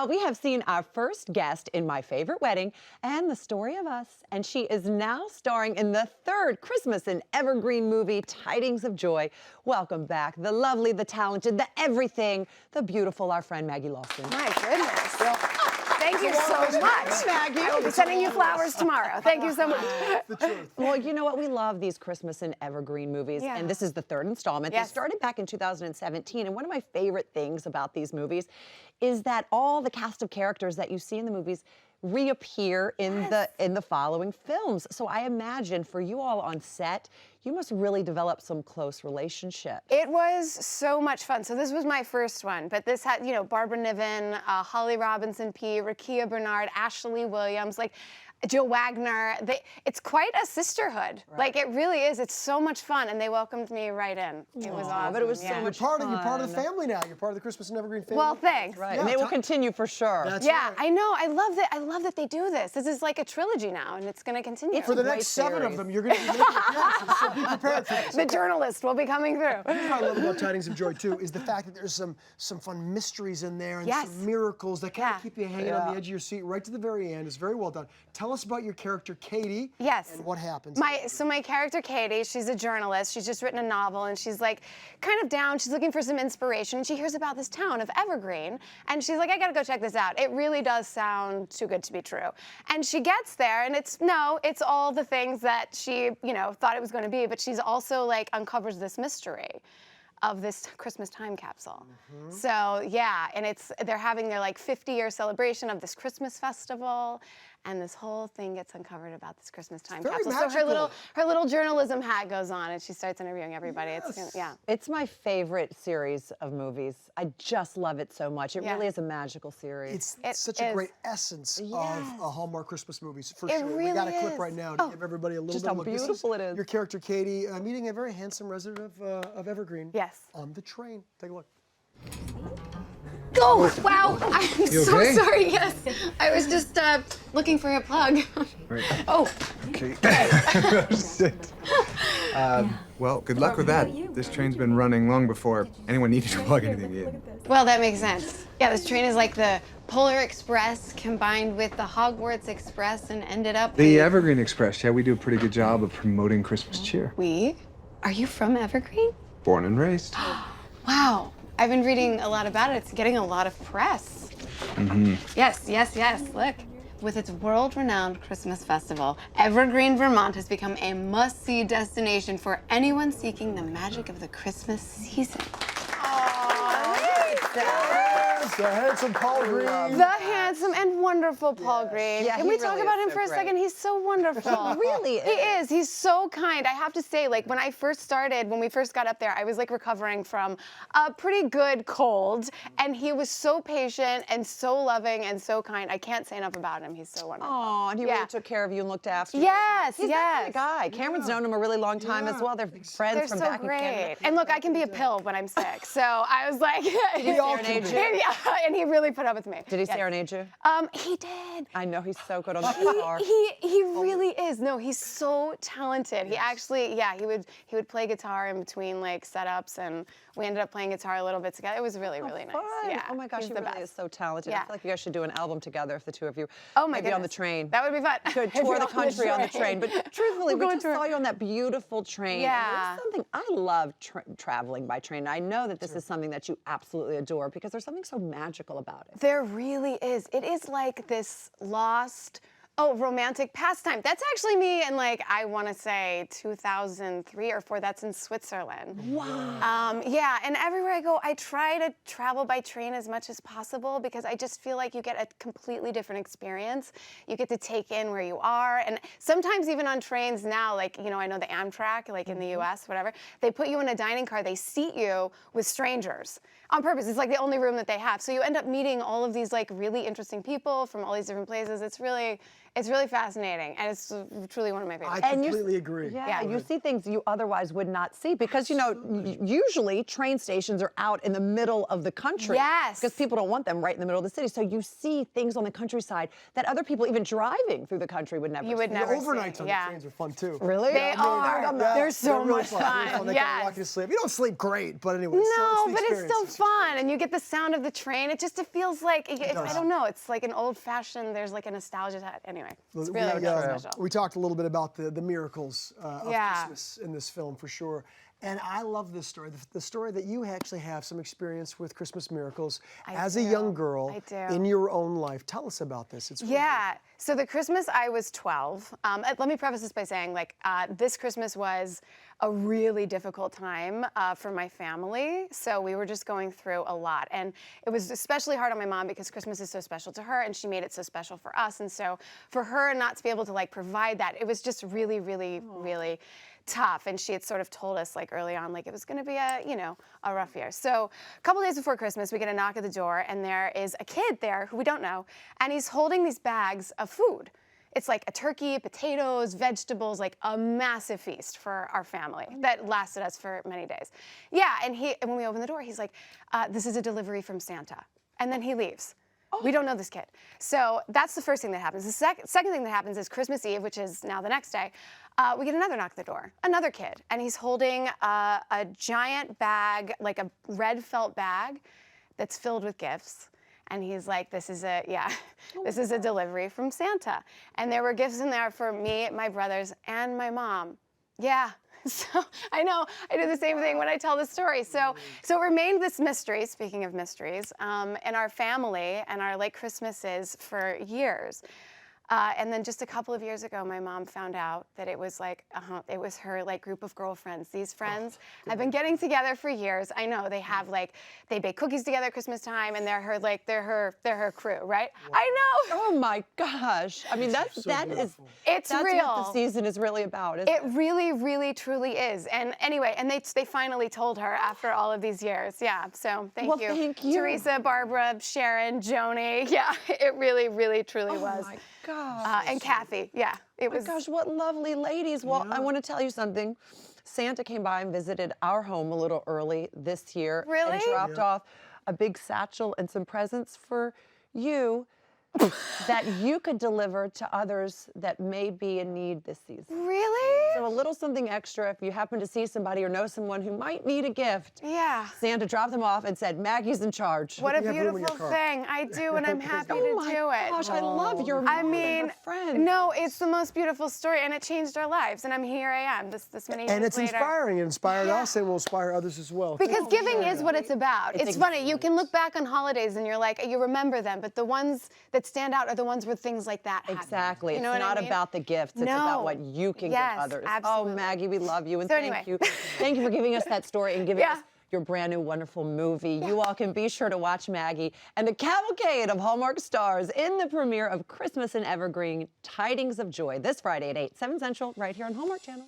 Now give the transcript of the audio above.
Well, we have seen our first guest in My Favorite Wedding and The Story of Us, and she is now starring in the third Christmas and Evergreen movie, Tidings of Joy. Welcome back, the lovely, the talented, the everything, the beautiful, our friend Maggie Lawson. My goodness. Thank you so much. Maggie. I will be sending you flowers tomorrow. Thank you so much. The truth. Well, you know what? We love these Christmas and Evergreen movies, Yeah. and this is the third installment. Yes. They started back in 2017, and one of my favorite things about these movies is that all the cast of characters that you see in the movies reappear in the following films. So I imagine for you all on set, you must really develop some close relationships. It was so much fun. So this was my first one, but this had, you know, Barbara Niven, Holly Robinson P, Rakia Bernard, Ashley Williams, like Jill Wagner. It's quite a sisterhood. Right. Like it really is. It's so much fun, and they welcomed me right in. It was awesome. But it was so yeah. much You're part of the fun. family now. You're part of the Christmas and Evergreen family. Well, thanks. Right, Yeah, and they will continue for sure. That's Yeah, right. I know. I love that. I love that they do this. This is like a trilogy now, and it's going to continue. For the great next 7 of series. them, you're going to be making appearances, so be prepared for this. The journalist will be coming through. What I love about Tidings of Joy, too, is the fact that there's some fun mysteries in there and Yes. some miracles that kind Yeah. of keep you hanging on the edge of your seat right to the very end. It's very well done. Tell us about your character, Katie. Yes. And what happens. My character, Katie, she's a journalist. She's just written a novel, and she's like kind of down. She's looking for some inspiration. She hears about this town of Evergreen, and she's like, I gotta go check this out. It really does sound too good to be true. And she gets there, and it's all the things that she, thought it was going to be, but she's also like uncovers this mystery of this Christmas time capsule. So yeah, and they're having their like 50-year celebration of this Christmas festival, and this whole thing gets uncovered about this Christmas time very capsule. So magical. her little journalism hat goes on, and she starts interviewing everybody. Yes. It's my favorite series of movies. I just love it so much. It Yeah. really is a magical series. It's It such a is. great essence of Hallmark Christmas movies, for It sure. We really got a clip is. right now to give everybody a little Just bit how of a look. beautiful it is. Your character, Katie, meeting a very handsome resident of Evergreen. Yes. On the train. Take a look. Oh, wow. I'm so okay? sorry. Yes. I was just looking for a plug. Oh, Okay. Sit. Well, good luck with that. This train's been running long before anyone needed to plug anything in. well, that makes sense. Yeah, this train is like the Polar Express combined with the Hogwarts Express and ended up. The Evergreen Express, yeah, we do a pretty good job of promoting Christmas cheer. We? Are you from Evergreen? Born and raised. Wow. I've been reading a lot about it. It's getting a lot of press. Yes. Look. With its world-renowned Christmas festival, Evergreen, Vermont has become a must-see destination for anyone seeking the magic of the Christmas season. Yes, the handsome Paul Green. The handsome and wonderful Paul Green. Yeah, Can he we talk really about is him so for a great. second? He's so wonderful. Really He is. He's so kind. I have to say, like, when I first started, when we first got up there, I was like recovering from a pretty good cold, and he was so patient and so loving and so kind. I can't say enough about him. He's so wonderful. Oh, and he Yeah. really took care of you and looked after you. Yes, He's that kind of yes. guy. Cameron's known him a really long time as well. They're friends They're from so back in great. Canada. And look, I can be a pill when I'm sick. So I was like, We all can be. yeah, and he really put up with me. Did he Yes. serenade you? He did. I know he's so good on the guitar. He really is. No, he's so talented. He actually, he would play guitar in between like setups, and we ended up playing guitar a little bit together. It was really nice. Fun. Yeah. Oh my gosh, he's he the really best. is so talented. I Yeah. feel like you guys should do an album together if the two of you. Oh my Maybe on the goodness. train. That would be fun. Could tour the country on the train. But truthfully, We'll we go just tour. saw you on that beautiful train. Yeah. And there's something, I love traveling by train. I know that this is something that you absolutely adore because there's something so magical about it. There really is. It is like this lost, romantic pastime. That's actually me in like, I want to say 2003 or 4. That's in Switzerland. Wow. Yeah, and everywhere I go, I try to travel by train as much as possible because I just feel like you get a completely different experience. You get to take in where you are. And sometimes even on trains now, like, I know the Amtrak, like in the US, whatever, they put you in a dining car, they seat you with strangers on purpose. It's like the only room that they have. So you end up meeting all of these like really interesting people from all these different places. It's really fascinating, and it's truly one of my favorites. I And you- completely agree. Yeah, you see things you otherwise would not see because, you know, usually train stations are out in the middle of the country. Yes. Because people don't want them right in the middle of the city. So you see things on the countryside that other people, even driving through the country, would never You would see. never The overnights see. on Yeah. the trains are fun too. Really? They are. Yeah, They're so really much fun. Really fun. They kind of rock Yes. you to sleep. You don't sleep great, but anyway. it's No, the but it's experience. still fun, and you get the sound of the train. It feels like I does. don't know. It's like an old-fashioned. There's like a nostalgia to it. Anyway, it's really, we, really special. we talked a little bit about the miracles of Yeah. Christmas in this film for sure. And I love this story. The story that you actually have some experience with Christmas miracles as a young girl I do. in your own life. Tell us about this. It's really Yeah. So the Christmas I was 12. Let me preface this by saying, like, this Christmas was a really difficult time for my family. So we were just going through a lot, and it was especially hard on my mom because Christmas is so special to her, and she made it so special for us. And so for her not to be able to like provide that, it was just really, really, really tough. And she had sort of told us like early on, like it was going to be a rough year. So a couple days before Christmas, we get a knock at the door, and there is a kid there who we don't know, and he's holding these bags of food. It's like a turkey, potatoes, vegetables, like a massive feast for our family that lasted us for many days. Yeah, and when we open the door, he's like, this is a delivery from Santa. And then he leaves. We don't know this kid. So that's the first thing that happens. The second thing that happens is Christmas Eve, which is now the next day, we get another knock at the door, another kid, and he's holding a giant bag, like a red felt bag that's filled with gifts. And he's like, this is a delivery from Santa. And there were gifts in there for me, my brothers, and my mom. Yeah. So I know I do the same thing when I tell the story. So it remained this mystery, speaking of mysteries, in our family and our like Christmases for years. And then just a couple of years ago, my mom found out that it was like, it was her like group of girlfriends. These friends have been getting together for years. I know they have like, they bake cookies together at Christmas time, and they're her crew, right? Wow. I know. Oh my gosh. I mean, It's that's real. what the season is really about, isn't It really, really, truly is. And anyway, and they finally told her after all of these years. Yeah, so thank you. Thank you. Teresa, Barbara, Sharon, Joni. Yeah, it really, really, truly was. Oh my gosh. And Kathy, yeah, it was. Oh my gosh, what lovely ladies. Well, I want to tell you something. Santa came by and visited our home a little early this year. Really? And dropped off a big satchel and some presents for you that you could deliver to others that may be in need this season. Really? So a little something extra if you happen to see somebody or know someone who might need a gift. Yeah. Santa dropped them off and said, Maggie's in charge. What a You have room in your beautiful car. thing. I do, and I'm happy Oh to my do it. gosh, I love your I mom and mean, her friends. no, it's the most beautiful story, and it changed our lives. And here I am, this many years And it's later. inspiring. It inspired Yeah. us and will inspire others as well. Because giving is what it's about. It's funny, you can look back on holidays and you're like, you remember them, but the ones that stand out are the ones where things like that happen. Exactly. You know It's what I not mean? about the gifts. It's No. about what you can Yes, give others. absolutely. Oh, Maggie, we love you. And So thank anyway. you. Thank you for giving us that story and giving Yeah. us your brand new wonderful movie. You all can be sure to watch Maggie and the cavalcade of Hallmark stars in the premiere of Christmas in Evergreen, Tidings of Joy, this Friday at 8, 7 Central, right here on Hallmark Channel.